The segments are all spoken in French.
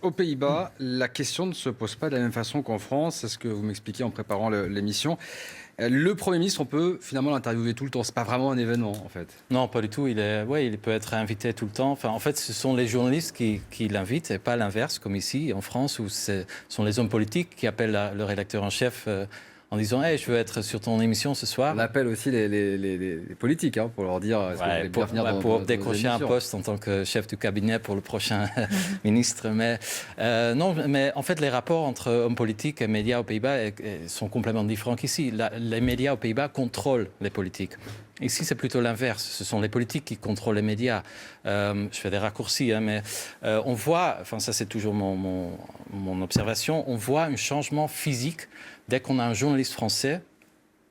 Aux Pays-Bas, la question ne se pose pas de la même façon qu'en France. C'est ce que vous m'expliquiez en préparant l'émission. Le Premier ministre, on peut finalement l'interviewer tout le temps. C'est pas vraiment un événement, en fait. Non, pas du tout. Il peut être invité tout le temps. Enfin, en fait, ce sont les journalistes qui l'invitent et pas l'inverse, comme ici en France, où ce sont les hommes politiques qui appellent le rédacteur en chef en disant hey, « je veux être sur ton émission ce soir ». On appelle aussi les politiques pour leur dire est-ce que vous voulez bien venir pour dans décrocher un poste en tant que chef du cabinet pour le prochain ministre. Non, mais en fait, les rapports entre hommes politiques et médias aux Pays-Bas sont complètement différents qu'ici. Les médias aux Pays-Bas contrôlent les politiques. Ici, c'est plutôt l'inverse. Ce sont les politiques qui contrôlent les médias. Je fais des raccourcis, mais on voit, enfin ça c'est toujours mon observation, on voit un changement physique dès qu'on a un journaliste français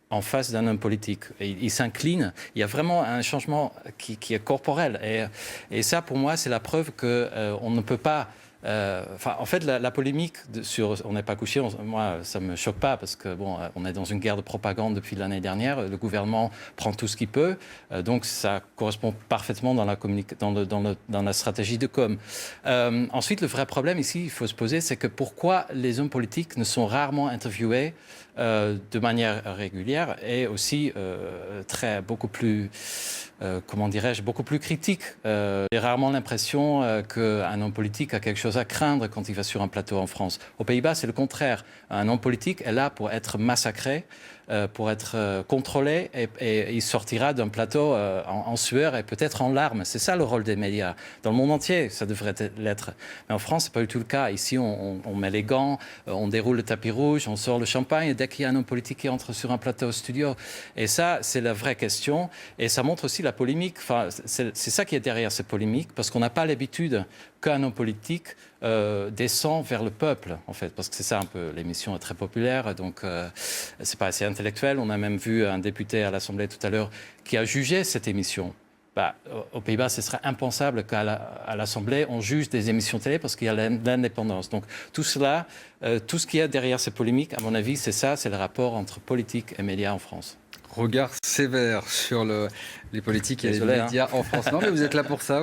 en face d'un homme politique. Et il s'incline. Il y a vraiment un changement qui est corporel. Et ça, pour moi, c'est la preuve qu'on ne peut pas... en fait, la polémique sur « on n'est pas couché », moi, ça ne me choque pas parce que bon, on est dans une guerre de propagande depuis l'année dernière. Le gouvernement prend tout ce qu'il peut. Donc, ça correspond parfaitement dans la stratégie de com. Ensuite, le vrai problème ici, il faut se poser, c'est que pourquoi les hommes politiques ne sont rarement interviewés de manière régulière et aussi beaucoup plus... beaucoup plus critique. J'ai rarement l'impression qu'un homme politique a quelque chose à craindre quand il va sur un plateau en France. Aux Pays-Bas, c'est le contraire. Un homme politique est là pour être massacré, pour être contrôlé et il sortira d'un plateau en sueur et peut-être en larmes. C'est ça le rôle des médias. Dans le monde entier, ça devrait l'être. Mais en France, ce n'est pas du tout le cas. Ici, on met les gants, on déroule le tapis rouge, on sort le champagne et dès qu'il y a un homme politique qui entre sur un plateau au studio. Et ça, c'est la vraie question. Et ça montre aussi la polémique. Enfin, c'est ça qui est derrière cette polémique, parce qu'on n'a pas l'habitude qu'un homme politique descend vers le peuple, en fait, parce que c'est ça un peu, l'émission est très populaire, donc c'est pas assez intellectuel. On a même vu un député à l'Assemblée tout à l'heure qui a jugé cette émission. Aux Pays-Bas, ce serait impensable qu'à l'Assemblée, on juge des émissions télé parce qu'il y a l'indépendance. Donc tout cela, tout ce qu'il y a derrière ces polémiques, à mon avis, c'est ça, c'est le rapport entre politique et médias en France. Regard sévère sur les politiques et les médias en France. Non, mais vous êtes là pour ça.